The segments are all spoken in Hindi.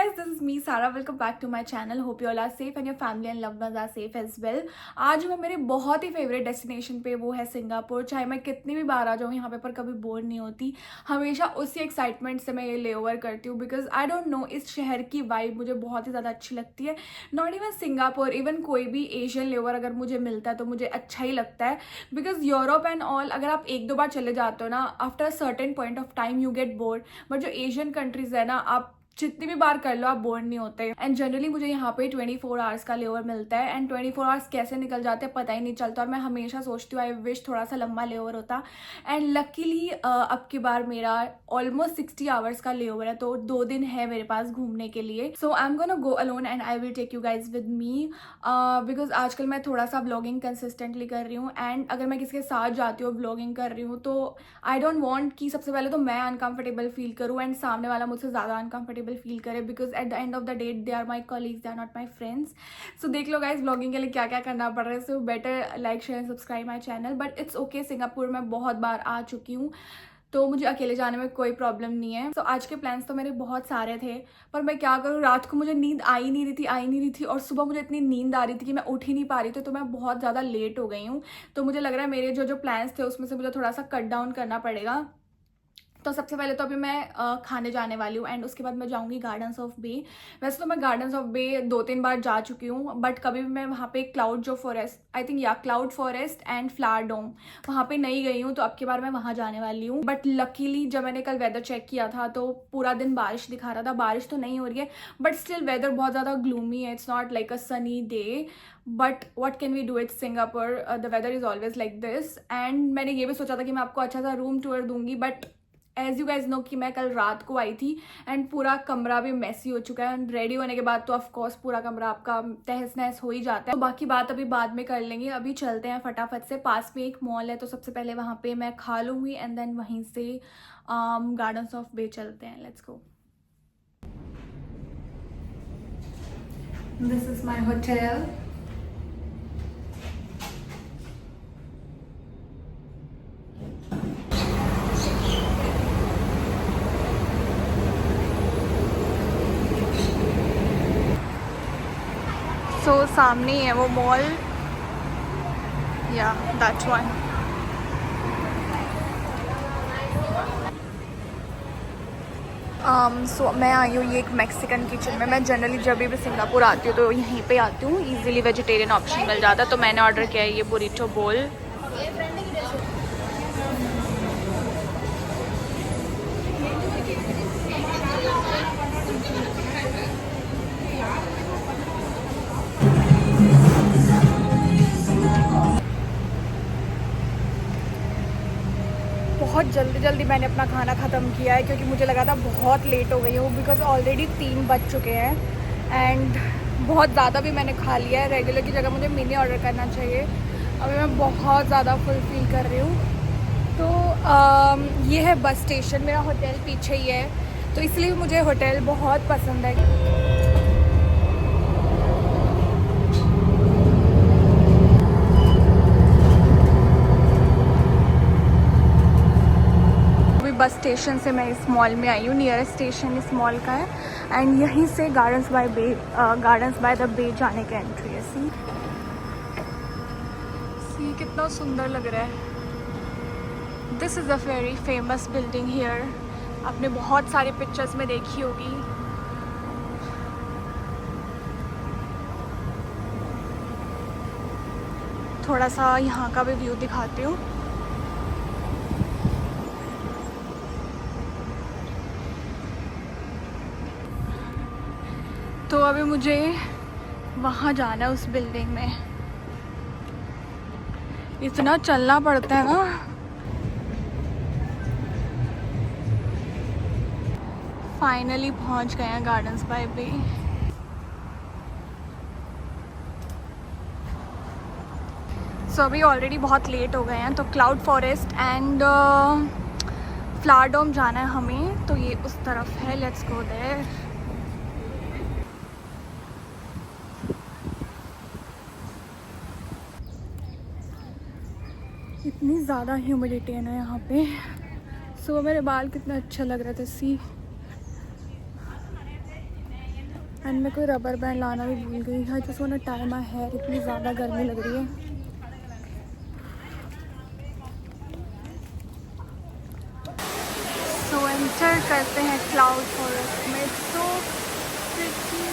guys, this is me Sara. Welcome back to my channel. Hope you all are safe and your family and loved ones are safe as well. आज मैं मेरे बहुत ही फेवरेट डेस्टिनेशन पे, वो है सिंगापुर। चाहे मैं कितनी भी बार आ जाऊँ यहाँ पे, पर कभी बोर नहीं होती। हमेशा उसी एक्साइटमेंट से मैं ये ले ओवर करती हूँ बिकॉज आई डोंट नो, इस शहर की वाइब मुझे बहुत ही ज़्यादा अच्छी लगती है। नॉट इवन सिंगापुर, इवन कोई भी एशियन लेवर अगर मुझे मिलता है तो मुझे अच्छा ही लगता है बिकॉज यूरोप एंड ऑल अगर आप एक दो बार चले जाते हो ना, after a certain point of time you get bored. But जो एशियन कंट्रीज है ना, आप जितनी भी बार कर लो आप बोर नहीं होते। एंड जनरली मुझे यहाँ पे 24 आवर्स का लेओवर मिलता है एंड 24 आवर्स कैसे निकल जाते हैं पता ही नहीं चलता। और मैं हमेशा सोचती हूँ आई विश थोड़ा सा लंबा लेओवर होता। एंड लकीली अब की बार मेरा ऑलमोस्ट 60 आवर्स का लेओवर है, तो 2 दिन है मेरे पास घूमने के लिए। So I am gonna go alone and I will take you guys with me because आजकल मैं थोड़ा सा व्लॉगिंग कंसिस्टेंटली कर रही हूँ। एंड अगर मैं किसी के साथ जाती हूँ व्लॉगिंग कर रही हूँ तो आई डोंट वॉन्ट कि सबसे पहले तो मैं अनकंफर्टेबल फील करूँ एंड सामने वाला मुझसे ज़्यादा अनकंफर्टेबल फील करे because at the end of the day they are my colleagues, they are not my friends. So देख लो गाइज व्लॉगिंग के लिए क्या क्या करना पड़ रहा है। So better like share and subscribe my channel. But it's okay, Singapore में बहुत बार आ चुकी हूँ तो मुझे अकेले जाने में कोई प्रॉब्लम नहीं है। तो आज के प्लान्स तो मेरे बहुत सारे थे, पर मैं क्या करूँ, रात को मुझे नींद आ ही नहीं रही थी और सुबह मुझे इतनी नींद आ रही थी कि मैं उठ ही नहीं पा रही थी। तो मैं बहुत ज़्यादा लेट हो गई हूँ। तो मुझे लग रहा है मेरे जो प्लान्स थे उसमें से मुझे थोड़ा सा कट डाउन करना पड़ेगा। तो सबसे पहले तो अभी मैं खाने जाने वाली हूँ एंड उसके बाद मैं जाऊँगी गार्डन्स ऑफ बे। वैसे तो मैं गार्डन्स ऑफ बे 2-3 बार जा चुकी हूँ, बट कभी भी मैं वहाँ पे क्लाउड फॉरेस्ट एंड फ्लावर डोम वहाँ पे नहीं गई हूँ। तो अब की बार मैं वहाँ जाने वाली हूँ। बट लकीली जब मैंने कल वेदर चेक किया था तो पूरा दिन बारिश दिखा रहा था। बारिश तो नहीं हो रही है बट स्टिल वेदर बहुत ज़्यादा ग्लूमी है। It's not like a sunny day but what can we do it, Singapore the weather is always like this. And मैंने ये भी सोचा था कि मैं आपको अच्छा सा रूम टूर दूंगी, but as you guys know कि मैं कल रात को आई थी एंड पूरा कमरा भी मैसी हो चुका है। एंड रेडी होने के बाद तो ऑफकोर्स पूरा कमरा आपका तहस नहस हो ही जाता है। तो बाकी बात अभी बाद में कर लेंगे। अभी चलते हैं फटाफट से। पास में एक मॉल है तो सबसे पहले वहाँ पे मैं खा लूँगी एंड देन वहीं से गार्डन्स ऑफ बे चलते हैं। Let's go. This is my hotel. तो सामने है वो मॉल, या दैट वन। सो मैं आई हूँ ये एक मैक्सिकन किचन में। मैं जनरली जब भी सिंगापुर आती हूँ तो यहीं पे आती हूँ, इजीली वेजिटेरियन ऑप्शन मिल जाता है। तो मैंने ऑर्डर किया है ये बुरीटो बोल। बहुत जल्दी मैंने अपना खाना ख़त्म किया है क्योंकि मुझे लगा था बहुत लेट हो गई हूँ बिकॉज ऑलरेडी 3 बज चुके हैं एंड बहुत ज़्यादा भी मैंने खा लिया है। रेगुलर की जगह मुझे मिनी ऑर्डर करना चाहिए। अभी मैं बहुत ज़्यादा फुल फील कर रही हूँ। तो ये है बस स्टेशन, मेरा होटल पीछे ही है तो इसलिए मुझे होटल बहुत पसंद है। बस स्टेशन से मैं इस मॉल में आई हूँ। नियरेस्ट स्टेशन इस मॉल का है एंड यहीं से गार्डन्स बाय द बे जाने का एंट्री है। सी कितना सुंदर लग रहा है। This is a very famous building here. आपने बहुत सारे पिक्चर्स में देखी होगी। थोड़ा सा यहाँ का भी व्यू दिखाती हूँ। तो अभी मुझे वहाँ जाना है उस बिल्डिंग में। इतना चलना पड़ता है ना। फाइनली पहुँच गए हैं गार्डन्स बाय बे। सो अभी ऑलरेडी बहुत लेट हो गए हैं तो क्लाउड फॉरेस्ट एंड फ्लावर डोम जाना है हमें। तो ये उस तरफ है, लेट्स गो देयर। इतनी ज़्यादा ह्यूमिडिटी है ना यहाँ पे। सो मेरे बाल कितना अच्छा लग रहा था। सी एंड मैं कोई रबर बैंड लाना भी भूल गई। I just want to tie my hair, इतनी ज़्यादा गर्मी लग रही है। सो एंटर करते हैं क्लाउड फॉरेस्ट में। So pretty.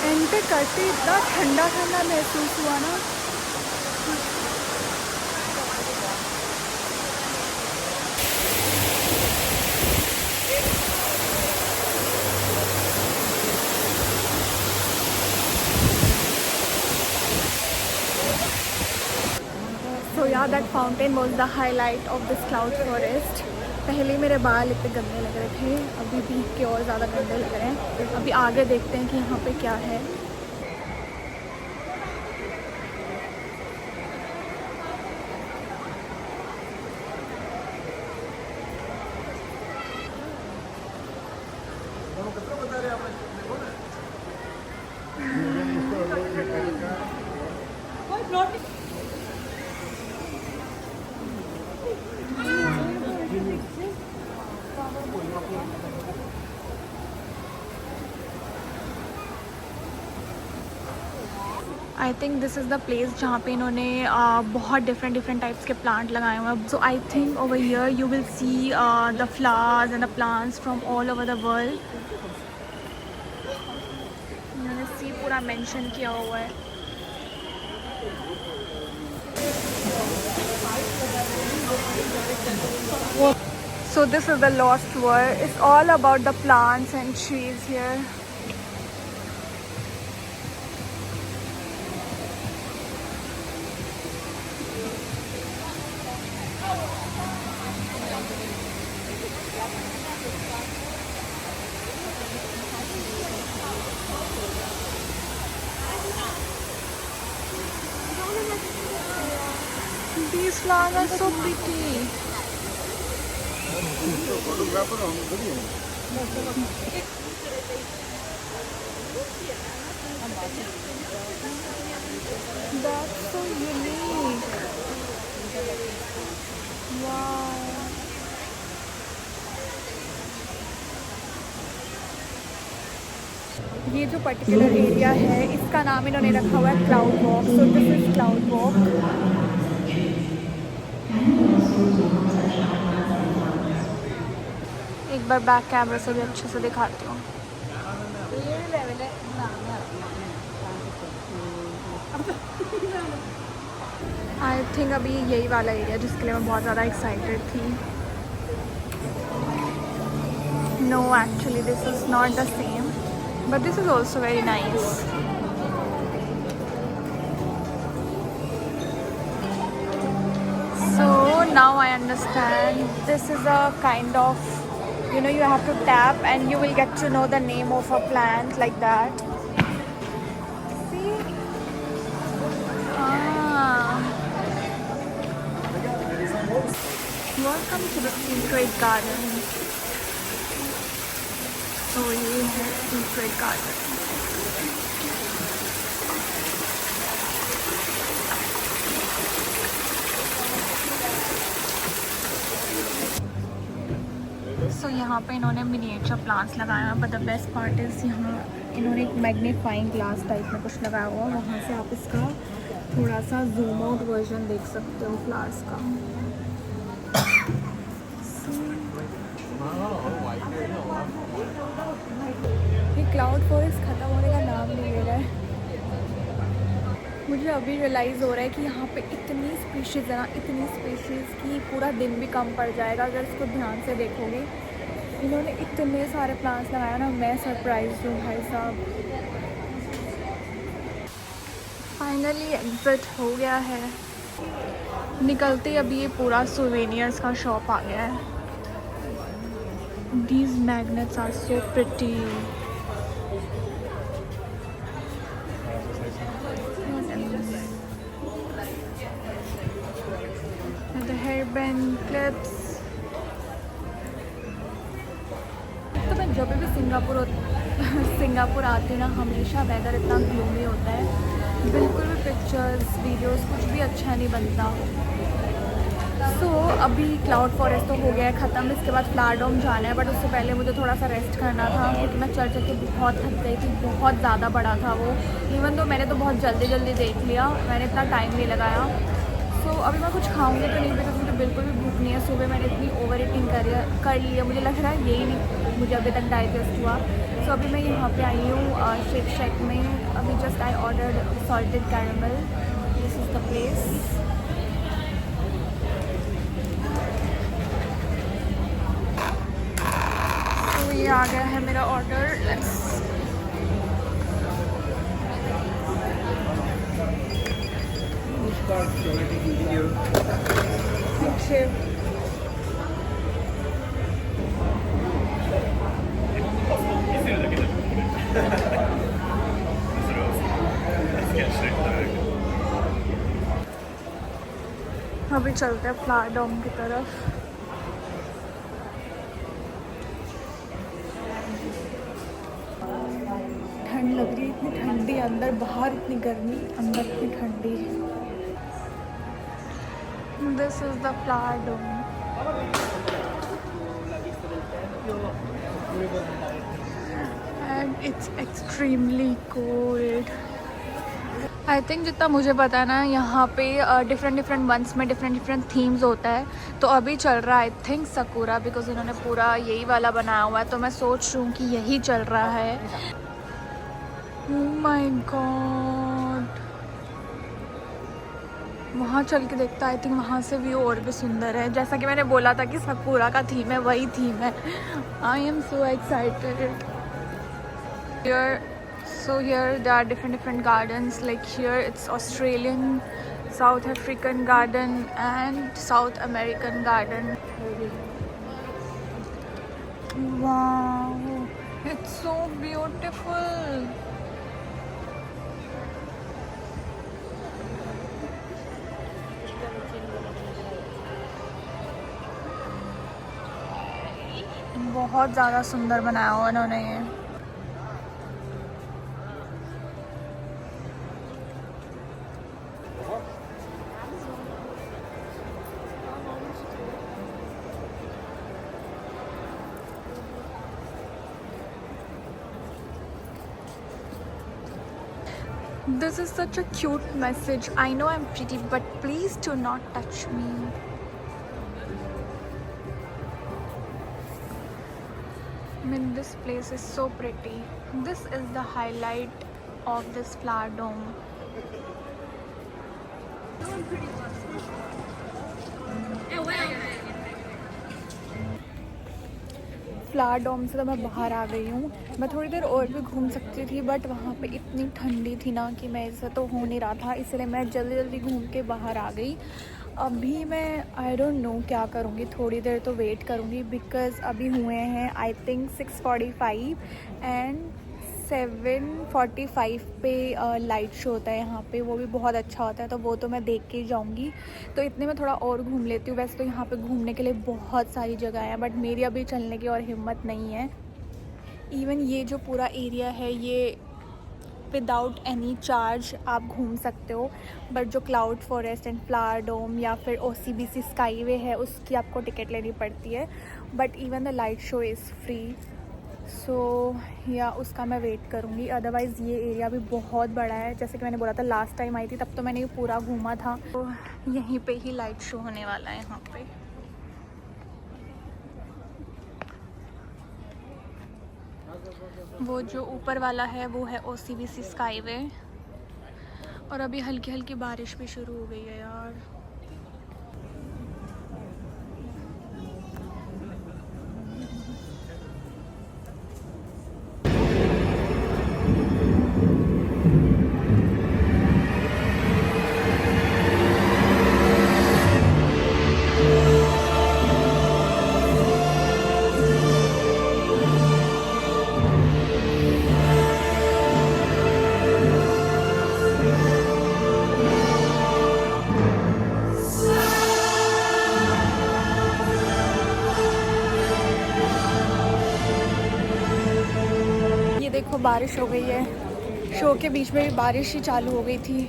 एंटर करते इतना ठंडा ठंडा महसूस हुआ ना। सो या that fountain was the highlight of this cloud forest. पहले मेरे बाल इतने गंदे लग रहे थे, अभी भी के और ज़्यादा गंदे लग रहे हैं। अभी आगे देखते हैं कि यहाँ पे क्या है। I think this is the place जहाँ पे इन्होंने बहुत डिफरेंट टाइप्स के प्लांट लगाए हुए हैं। So I think over here you will see the flowers and the plants from all over the world. इन्होंने सी पूरा मेंशन किया हुआ है। So this is the lost world. It's all about the plants and trees here. These flowers are so pretty. That's so unique. Wow. ये जो पर्टिकुलर एरिया है इसका नाम इन्होंने रखा हुआ है cloud walk. So this is cloud walk. एक बार बैक कैमरा से भी अच्छे से दिखाती हूँ। आई थिंक अभी यही वाला एरिया जिसके लिए मैं बहुत ज़्यादा एक्साइटेड थी। No actually this is not the same but this is also very nice. So now I understand this is a kind of, you know, you have to tap and you will get to know the name of a plant like that. See? Welcome to the Secret Garden. So ये है Secret Garden. सो यहाँ पे इन्होंने मिनिएचर प्लांट्स लगाए हैं but the best part is यहाँ इन्होंने एक मैग्नीफाइंग ग्लास टाइप में कुछ लगाया हुआ है। वहाँ से आप इसका थोड़ा सा जूम आउट वर्जन देख सकते हो फ्लावर्स का। ये क्लाउड फॉरेस्ट ख़त्म होने का नाम नहीं ले रहा है। मुझे अभी रियलाइज़ हो रहा है कि यहाँ पे इतनी स्पीशीज़ है ना, इतनी स्पीशीज़ की पूरा दिन भी कम पड़ जाएगा अगर इसको ध्यान से देखोगे। इन्होंने इतने सारे प्लांट्स लगाया ना, मैं सरप्राइज हूँ भाई साहब। फाइनली एग्जिट हो गया है। निकलते अभी ये पूरा सोवेनियर्स का शॉप आ गया है। These magnets are so pretty. And the hairband clips. तो मैं जब भी सिंगापुर आती हूँ ना, हमेशा वेदर इतना ग्लूमी होता है, बिल्कुल भी पिक्चर्स वीडियोस कुछ भी अच्छा नहीं बनता। सो अभी क्लाउड फॉरेस्ट तो हो गया है ख़त्म, इसके बाद फ्लावर डोम जाना है, बट उससे पहले मुझे थोड़ा सा रेस्ट करना था क्योंकि मैं चल चल के बहुत थक गई थी। बहुत ज़्यादा बड़ा था वो, इवन तो मैंने तो बहुत जल्दी जल्दी देख लिया, मैंने इतना टाइम नहीं लगाया। सो अभी मैं कुछ खाऊंगी तो नहीं, बिकॉज मुझे बिल्कुल भी भूख नहीं है। सुबह मैंने इतनी ओवर ईटिंग कर ली है, मुझे लग रहा है यही नहीं मुझे अभी तक डाइजेस्ट हुआ। सो अभी मैं यहाँ पे आई हूँ शेक शेक में। अभी just I ordered salted caramel, this is the place. तो ये आ गया है मेरा ऑर्डर, लेट्स अभी चलते हैं फ्लावर डोम की तरफ। ठंड लग रही है, इतनी ठंडी, अंदर बाहर इतनी गर्मी, अंदर इतनी ठंडी। This is the flower dome. And it's extremely cold. I think जितना मुझे पता है ना, यहाँ पे डिफरेंट मंथ्स में डिफरेंट थीम्स होता है। तो अभी चल रहा है आई थिंक सकुरा, बिकॉज इन्होंने पूरा यही वाला बनाया हुआ है, तो मैं सोच रही हूँ कि यही चल रहा है। ओह माय गॉड, वहाँ चल के देखता, आई थिंक वहाँ से व्यू और भी सुंदर है। जैसा कि मैंने बोला था कि सकुरा का थीम है, वही थीम है। I am so excited. So here there are different gardens, like here it's Australian, South African garden and South American garden. Wow, it's so beautiful. बहुत ज़्यादा सुंदर बनाया हुआ उन्होंने ये। This is such a cute message. I know I'm pretty, but please do not touch me. I mean, this place is so pretty. This is the highlight of this flower dome. Flower dome से तो मैं बाहर आ गई हूँ। मैं थोड़ी देर और भी घूम सकती थी, बट वहाँ पे इतनी ठंडी थी ना कि मैं इससे तो हो नहीं रहा था, इसलिए मैं जल्दी जल्दी घूम के बाहर आ गई। अभी मैं आई डोंट नो क्या करूँगी, थोड़ी देर तो वेट करूँगी, बिकॉज़ अभी हुए हैं आई थिंक 6:45 एंड 7:45 पे लाइट शो होता है यहाँ पे, वो भी बहुत अच्छा होता है, तो वो तो मैं देख के ही जाऊँगी। तो इतने में थोड़ा और घूम लेती हूँ। वैसे तो यहाँ पे घूमने के लिए बहुत सारी जगह हैं, बट मेरी अभी चलने की और हिम्मत नहीं है। इवन ये जो पूरा एरिया है ये विदाउट एनी चार्ज आप घूम सकते हो, बट जो क्लाउड फॉरेस्ट एंड फ्लावर डोम या फिर OCBC स्काईवे है उसकी आपको टिकट लेनी पड़ती है। But even the light show is free, so या उसका मैं वेट करूँगी। अदरवाइज़ ये एरिया भी बहुत बड़ा है, जैसे कि मैंने बोला था लास्ट टाइम आई थी तब तो मैंने ये पूरा घूमा था। तो यहीं पे ही लाइट शो होने वाला है यहाँ पे। वो जो ऊपर वाला है वो है OCBC स्काईवे, और अभी हल्की हल्की बारिश भी शुरू हो गई है यार। देखो बारिश हो गई है, शो के बीच में भी बारिश ही चालू हो गई थी।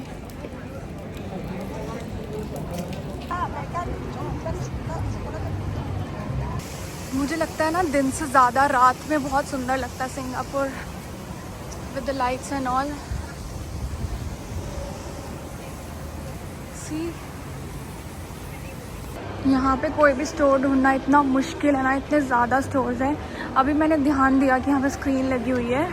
मुझे लगता है ना दिन से ज़्यादा रात में बहुत सुंदर लगता है Singapore with the lights and all. See यहाँ पे कोई भी स्टोर ढूंढना इतना मुश्किल है ना, इतने ज़्यादा स्टोर्स हैं। अभी मैंने ध्यान दिया कि यहाँ पे स्क्रीन लगी हुई है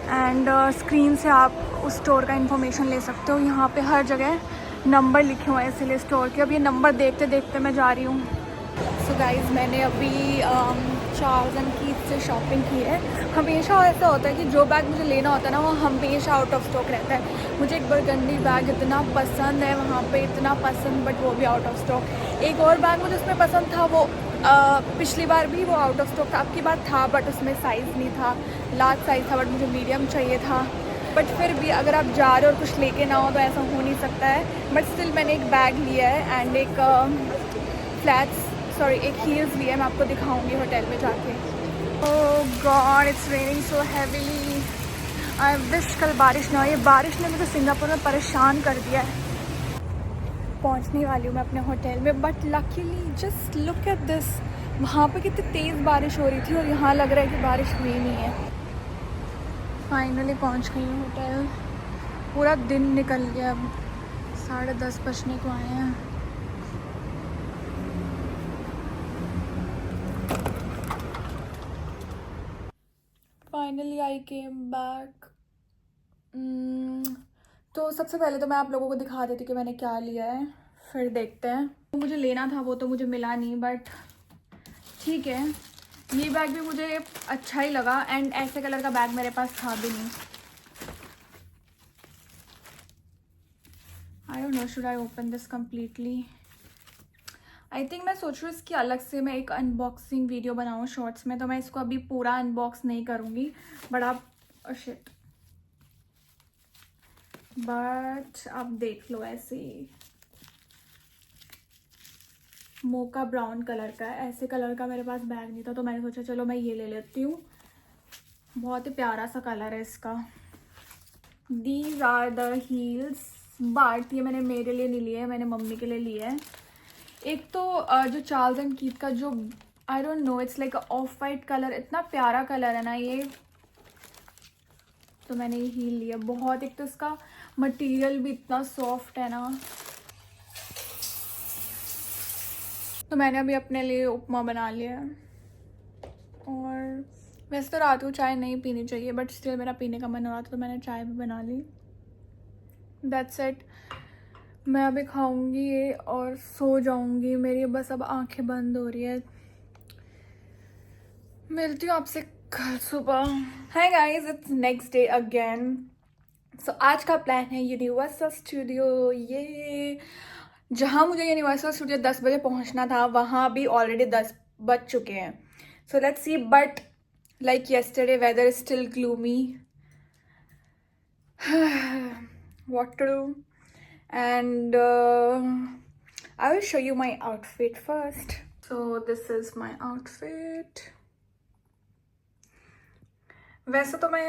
एंड स्क्रीन से आप उस स्टोर का इन्फॉर्मेशन ले सकते हो। यहाँ पे हर जगह नंबर लिखे हुए हैं इसीलिए स्टोर के। अब ये नंबर देखते देखते मैं जा रही हूँ। सो गाइज़ मैंने अभी चार्ल्स एंड कीथ से शॉपिंग की है। हमेशा ऐसा होता है कि जो बैग मुझे लेना होता है ना वो हमेशा आउट ऑफ स्टॉक रहता है। मुझे एक बरगंडी बैग इतना पसंद है वहाँ पे, इतना पसंद, बट वो भी आउट ऑफ स्टॉक। एक और बैग मुझे उसमें पसंद था, वो पिछली बार भी वो आउट ऑफ स्टॉक था, अब की बार था बट उसमें साइज़ नहीं था, लार्ज साइज़ था, बट मुझे मीडियम चाहिए था। बट फिर भी अगर आप जा रहे हो और कुछ लेके ना हो तो ऐसा हो नहीं सकता है। बट स्टिल मैंने एक बैग लिया है एंड एक एक हील्स लिया है, मैं आपको दिखाऊंगी होटल में जाके। Oh God it's raining so heavily. I wish कल बारिश ना हो। ये बारिश ने मुझे सिंगापुर में परेशान कर दिया है। पहुंचने वाली हूँ मैं अपने होटल में, but luckily just look at this, वहाँ पे कितनी तेज़ बारिश हो रही थी और यहाँ लग रहा है कि बारिश हुई नहीं है। फाइनली पहुँच गई हूँ होटल। पूरा दिन निकल गया, अब 10:30 बजने को आए हैं। Finally I came back. तो सबसे पहले तो मैं आप लोगों को दिखा देती कि मैंने क्या लिया है, फिर देखते हैं। मुझे लेना था वो तो मुझे मिला नहीं, बट ठीक है। ये बैग भी मुझे अच्छा ही लगा एंड ऐसे कलर का बैग मेरे पास था भी नहीं। I don't know, should I open this completely? I think मैं सोच रही हूँ इसकी अलग से मैं एक अनबॉक्सिंग वीडियो बनाऊँ शॉर्ट्स में, तो मैं इसको अभी पूरा अनबॉक्स नहीं करूँगी, बट आप आप देख लो। ऐसे मोका ब्राउन कलर का है, ऐसे कलर का मेरे पास बैग नहीं था तो मैंने सोचा चलो मैं ये ले लेती हूँ। बहुत ही प्यारा सा कलर है इसका। These are the heels, but ये मैंने मेरे लिए नहीं लिए, मैंने मम्मी के लिए लिए है। एक तो जो चार्ल्स एंड कीथ का जो I don't know, it's like of white colour, इतना प्यारा कलर है ना ये, तो मैंने ये हील लिया। बहुत, एक तो इसका मटेरियल भी इतना सॉफ्ट है ना। तो मैंने अभी अपने लिए उपमा बना लिया है, और वैसे तो रात को चाय नहीं पीनी चाहिए बट स्टिल मेरा पीने का मन हो रहा था तो मैंने चाय भी बना ली। That's it. मैं अभी खाऊंगी ये और सो जाऊंगी। मेरी बस अब आंखें बंद हो रही है। मिलती हूँ आपसे कल सुबह। Hi guys, it's next day again. So आज का प्लान है यूनिवर्सल स्टूडियो। ये जहाँ मुझे यूनिवर्सल स्टूडियो 10 बजे पहुँचना था वहाँ भी ऑलरेडी 10 बज चुके हैं। So let's see, but like yesterday weather is still gloomy. What to do? And I will show you my outfit first. So this is my outfit. वैसे तो मैं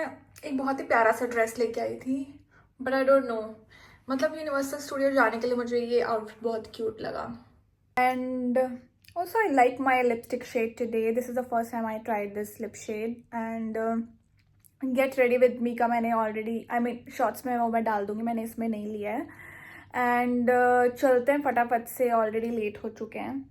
एक बहुत ही प्यारा सा ड्रेस लेके आई थी, बट आई डोंट नो, मतलब यूनिवर्सल स्टूडियो जाने के लिए मुझे ये आउटफिट बहुत क्यूट लगा। And also, I like my lipstick shade today. This is the first time I tried this lip shade. And get ready with me का मैंने already, I mean shorts में वो मैं डाल दूँगी, मैंने इसमें नहीं लिया है। And चलते हैं फटाफट से, already late हो चुके हैं।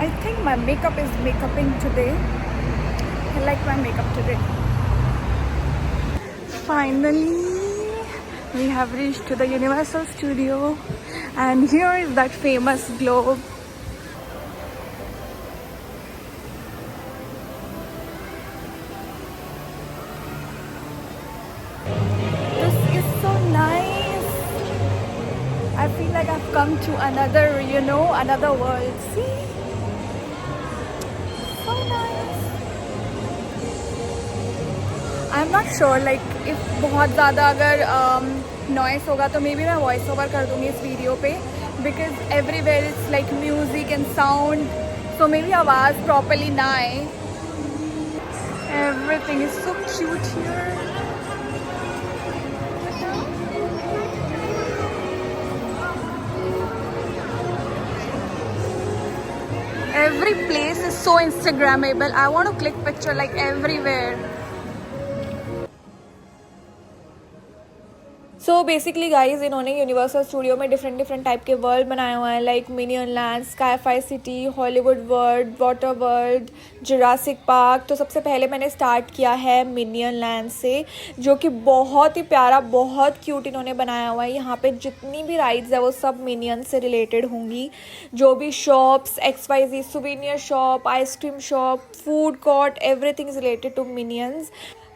I think my makeup is makeuping today. I like my makeup today. Finally, we have reached to the Universal Studio, and here is that famous globe. This is so nice. I feel like I've come to another, another world. See? So nice. I'm not sure like if बहुत ज़्यादा अगर नॉइस होगा तो मे बी मैं वॉइस ओवर कर दूँगी इस वीडियो पे, because everywhere is like music and sound, so may be आवाज़ प्रॉपरली ना आए. Everything is so cute here. Every place is so Instagrammable. I want to click picture like everywhere. So basically guys इन्होंने यूनिवर्सल स्टूडियो में डिफरेंट टाइप के वर्ल्ड बनाए हुए हैं, like minion land, sci-fi city, Hollywood world, water world, Jurassic park. तो सबसे पहले मैंने स्टार्ट किया है मिनियन लैंड से, जो कि बहुत ही प्यारा, बहुत क्यूट इन्होंने बनाया हुआ है. यहाँ पे जितनी भी राइड्स है वो सब मिनियन से रिलेटेड होंगी. जो भी shops, XYZ souvenir shop, ice cream shop, food court, everything is related to minions.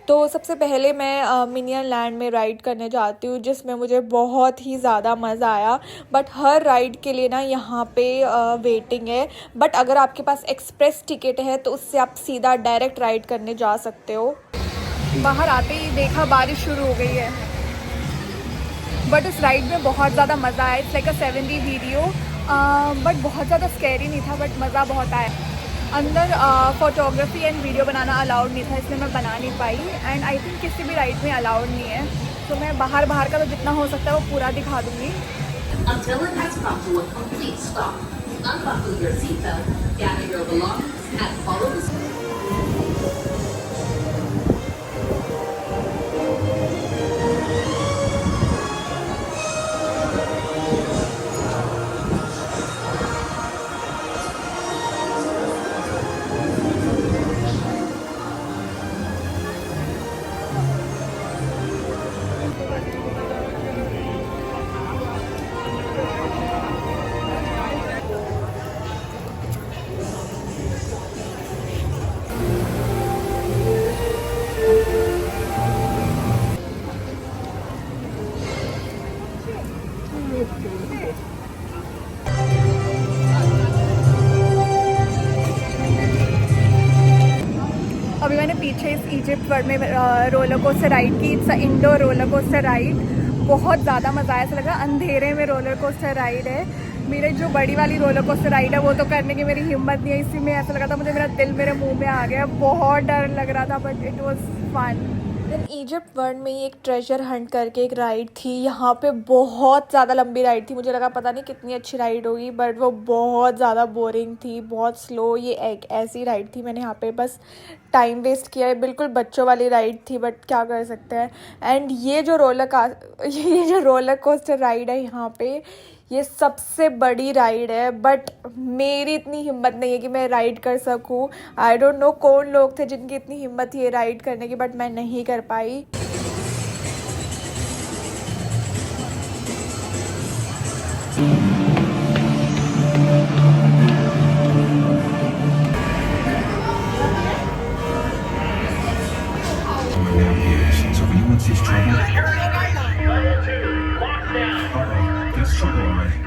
तो सबसे पहले मैं मिनियन लैंड में राइड करने जाती हूँ, जिसमें मुझे बहुत ही ज़्यादा मज़ा आया. बट हर राइड के लिए ना यहाँ पे वेटिंग है. बट अगर आपके पास एक्सप्रेस टिकट है तो उससे आप सीधा डायरेक्ट राइड करने जा सकते हो. बाहर आते ही देखा बारिश शुरू हो गई है, बट इस राइड में बहुत ज़्यादा मज़ा आया. It's like a 7D video, but बहुत ज़्यादा स्कैरी नहीं था, बट मज़ा बहुत आया. अंदर photography and video banana allowed नहीं था, इसलिए मैं बना नहीं पाई. एंड आई थिंक किसी भी राइड में अलाउड नहीं है, तो मैं बाहर का तो जितना हो सकता है वो पूरा दिखा दूँगी. Until it has come to a complete stop. Unbuckle your seatbelt, gather your belongings, and follow the... अभी मैंने पीछे इस इजिप्ट वर्ल्ड में रोलर कोस्टर राइड की. It's indoor roller coaster ride. बहुत ज़्यादा मज़ा आया, ऐसा लगा अंधेरे में रोलर कोस्टर राइड है. मेरे जो बड़ी वाली रोलर कोस्टर राइड है वो तो करने की मेरी हिम्मत नहीं है. इसी में ऐसा लगा था मुझे, मेरा दिल मेरे मुंह में आ गया. बहुत डर लग रहा था, but it was fun. Then Egypt world में ही एक ट्रेजर हंट करके एक राइड थी. यहाँ पे बहुत ज़्यादा लंबी राइड थी. मुझे लगा पता नहीं कितनी अच्छी राइड होगी, बट वो बहुत ज़्यादा बोरिंग थी, बहुत स्लो. ये एक ऐसी राइड थी, मैंने यहाँ पे बस टाइम वेस्ट किया है. बिल्कुल बच्चों वाली राइड थी, बट क्या कर सकते हैं. एंड ये जो रोलर कोस्टर राइड है यहाँ पे, ये सबसे बड़ी राइड है. बट मेरी इतनी हिम्मत नहीं है कि मैं राइड कर सकूं. आई डोंट नो कौन लोग थे जिनकी इतनी हिम्मत थी ये राइड करने की, बट मैं नहीं कर पाई. So if anyone sees trouble, there's trouble already.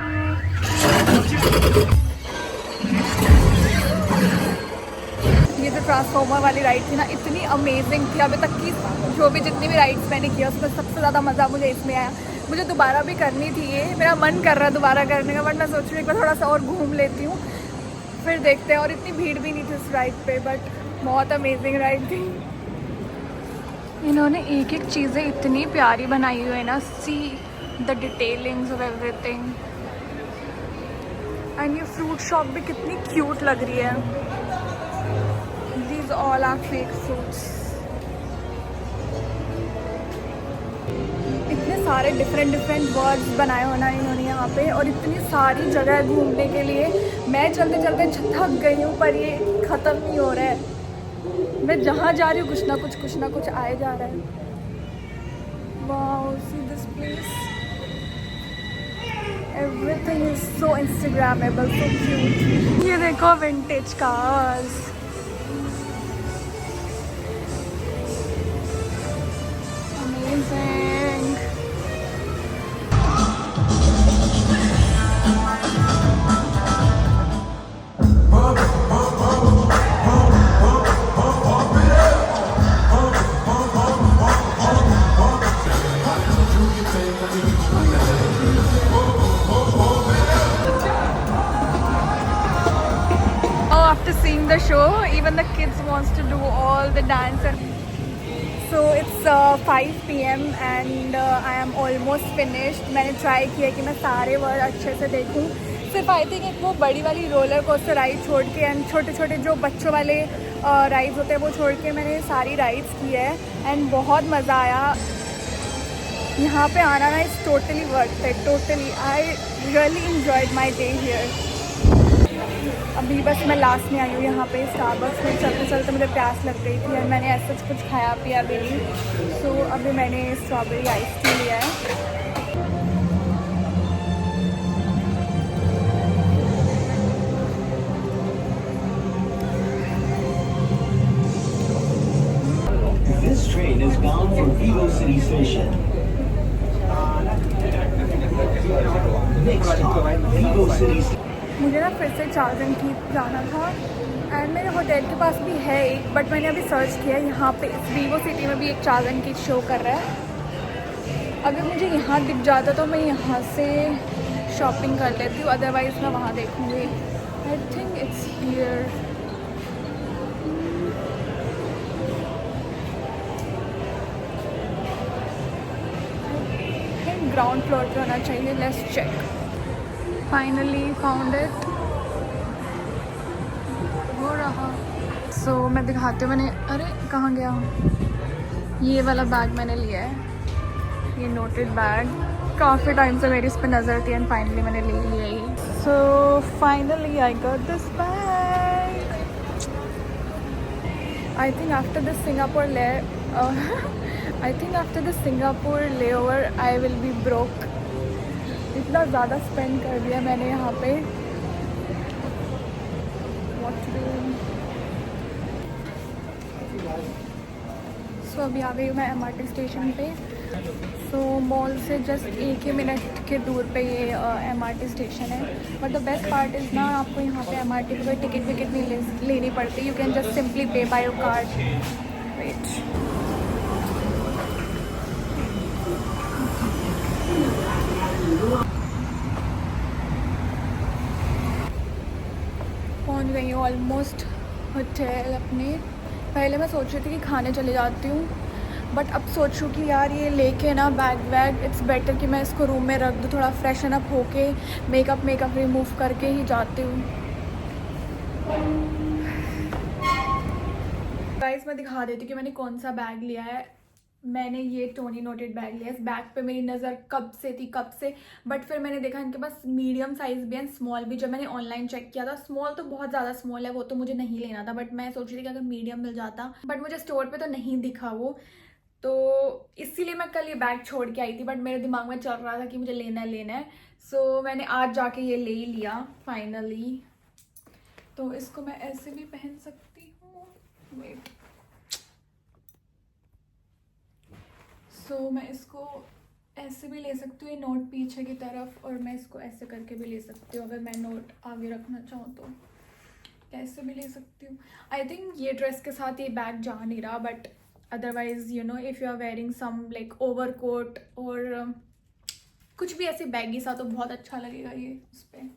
ये जो ट्रांसफॉर्मर वाली राइड थी ना, इतनी अमेजिंग थी. अभी तक की जो भी जितनी भी राइड्स मैंने किया उसमें सबसे ज़्यादा मज़ा मुझे इसमें आया. मुझे दोबारा भी करनी थी ये, मेरा मन कर रहा है दोबारा करने का, बट मैं सोच रही हूँ एक बार थोड़ा सा और घूम लेती हूँ, फिर देखते हैं. और इतनी भीड़ भी नहीं थी उस राइड पे, बट बहुत अमेजिंग राइड थी. इन्होंने एक एक चीज़ें इतनी प्यारी बनाई हुई है ना. See the detailings of everything. And ये फ्रूट शॉप भी कितनी क्यूट लग रही है. These all are fake fruits. इतने सारे डिफरेंट वर्ड्स बनाए होना इन्होंने यहाँ पे, और इतनी सारी जगह है घूमने के लिए. मैं चलते चलते थक गई हूँ, पर ये ख़त्म नहीं हो रहा है. मैं जहाँ जा रही हूँ कुछ ना कुछ आए जा रहा है. Wow, see this place. Everything is so Instagrammable, so cute. ये देखो vintage cars. Amazing. Oh, after seeing the show, even the kids wants to do all the dance. So it's 5 PM and I am almost finished. मैंने ट्राई किया कि मैं सारे वर्ड अच्छे से देखूं. सिर्फ आई थिंक एक वो बड़ी वाली रोलर कोस्टर राइड छोड़ के एंड छोटे छोटे जो बच्चों वाले राइड्स होते हैं वो छोड़ के मैंने सारी राइड्स की है एंड बहुत मज़ा आया. यहाँ पे आना ना is totally worth it. Totally I really enjoyed my day here. अभी बस मैं लास्ट में आई हूँ यहाँ पे स्टारबक्स में. चलते चलते मुझे प्यास लग गई थी और मैंने ऐसा कुछ खाया पिया भी नहीं. सो अभी मैंने स्ट्रॉबेरी आइस टी लिया है. This train is bound for Vigo City Station. Next stop, Vigo City Station. मुझे ना फिर से चार्जन की जाना था एंड मेरे होटल के पास भी है एक, बट मैंने अभी सर्च किया यहाँ पे वीवो सिटी में भी एक चार्जन की शो कर रहा है. अगर मुझे यहाँ दिख जाता तो मैं यहाँ से शॉपिंग कर लेती हूँ, अदरवाइज़ मैं वहाँ देखूँगी. I think it's here. Ground floor पे होना चाहिए. Let's check. Finally found it. हो रहा. सो मैं दिखाती हूँ. मैंने अरे कहाँ गया, ये वाला बैग मैंने लिया है. ये नोटेड बैग काफ़ी टाइम से मेरी इस पर नज़र थी एंड फाइनली मैंने ले लिया ये. So finally I got this bag. I think after this Singapore layover I will be broke. इतना ज़्यादा स्पेंड कर दिया मैंने यहाँ पे. सो अभी आ गई हूँ मैं MRT स्टेशन पे. सो मॉल से जस्ट 1 ही मिनट के दूर पे ये MRT स्टेशन है. But the best part is ना, आपको यहाँ पे MRT पे कोई टिकट विकट नहीं लेनी पड़ती. यू कैन जस्ट सिंपली पे बाय योर कार्ड. वेट. पहुंच गई हूँ ऑलमोस्ट होटल अपने. पहले मैं सोच रही थी कि खाने चले जाती हूँ, बट अब सोच रही हूँ कि यार ये लेके ना बैग इट्स बेटर कि मैं इसको रूम में रख दूँ. थोड़ा फ्रेशन अप होके मेकअप रिमूव करके ही जाती हूँ. गाइस मैं दिखा देती हूँ कि मैंने कौन सा बैग लिया है. मैंने ये टोनी नोटेड बैग लिया. इस बैग पे मेरी नज़र कब से बट फिर मैंने देखा इनके पास मीडियम साइज़ भी है, स्मॉल भी. जब मैंने ऑनलाइन चेक किया था स्मॉल तो बहुत ज़्यादा स्मॉल है, वो तो मुझे नहीं लेना था. बट मैं सोच रही थी कि अगर मीडियम मिल जाता, बट मुझे स्टोर पे तो नहीं दिखा वो. तो इसीलिए मैं कल ये बैग छोड़ के आई थी, बट मेरे दिमाग में चल रहा था कि मुझे लेना है. सो मैंने आज जाके ये ले लिया फाइनली. तो इसको मैं ऐसे भी पहन सकती हूँ. वेट. सो मैं इसको ऐसे भी ले सकती हूँ, ये नोट पीछे की तरफ, और मैं इसको ऐसे करके भी ले सकती हूँ. अगर मैं नोट आगे रखना चाहूँ तो ऐसे भी ले सकती हूँ. आई थिंक ये ड्रेस के साथ ये बैग जा नहीं रहा, but otherwise you know if you are wearing some like over coat और कुछ भी ऐसे बैगी सा तो बहुत अच्छा लगेगा ये उस पर.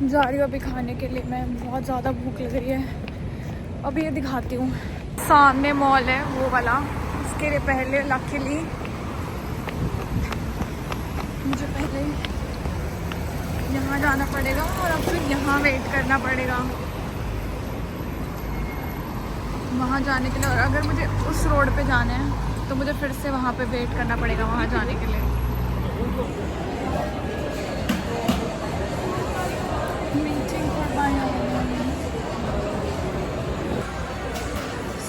जा रही हूँ अभी खाने के लिए. मैं बहुत ज़्यादा भूख लग रही है. अभी ये दिखाती हूँ. सामने मॉल है वो वाला, उसके लिए पहले लकीली मुझे पहले यहाँ जाना पड़ेगा और अब फिर यहाँ वेट करना पड़ेगा वहाँ जाने के लिए. और अगर मुझे उस रोड पे जाना है तो मुझे फिर से वहाँ पे वेट करना पड़ेगा वहाँ जाने के लिए.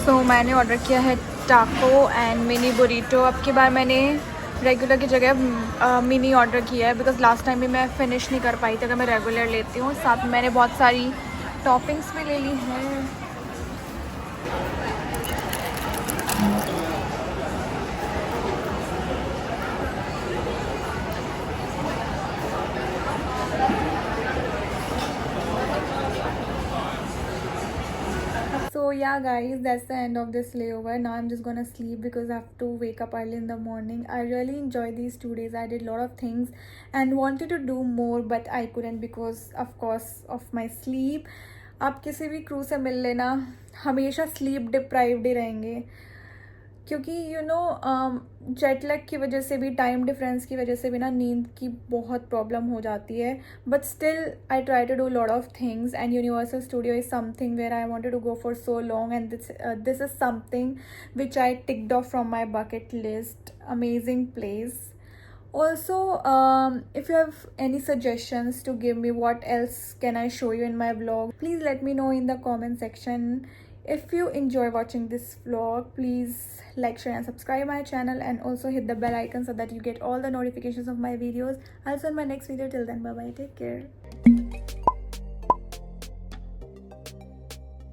सो मैंने ऑर्डर किया है टाको एंड मिनी बुरीटो. अब की बार मैंने रेगुलर की जगह मिनी ऑर्डर किया है, बिकॉज लास्ट टाइम भी मैं फिनिश नहीं कर पाई थी अगर मैं रेगुलर लेती हूँ. साथ में मैंने बहुत सारी टॉपिंग्स भी ले ली है. सो So yeah guys, that's the end of this layover. Now I'm just gonna sleep because I have to wake up early in the morning. I really enjoyed these 2 days. I did a lot of things and wanted to do more but I couldn't because of course of my sleep. आप किसी भी क्रू से मिल लेना, हमेशा स्लीप डिप्राइव्ड ही रहेंगे क्योंकि यू नो जेट लैग की वजह से भी, टाइम डिफरेंस की वजह से भी ना नींद की बहुत प्रॉब्लम हो जाती है. But still I try to do lot of things and universal studio is something where I wanted to go for so long and this is something which I ticked off from my bucket list. Amazing place. Also, if you have any suggestions to give me what else can I show you in my vlog, please let me know in the comment section. If you enjoy watching this vlog, please like, share and subscribe my channel and also hit the bell icon so that you get all the notifications of my videos. I'll see you in my next video. Till then, bye bye, take care.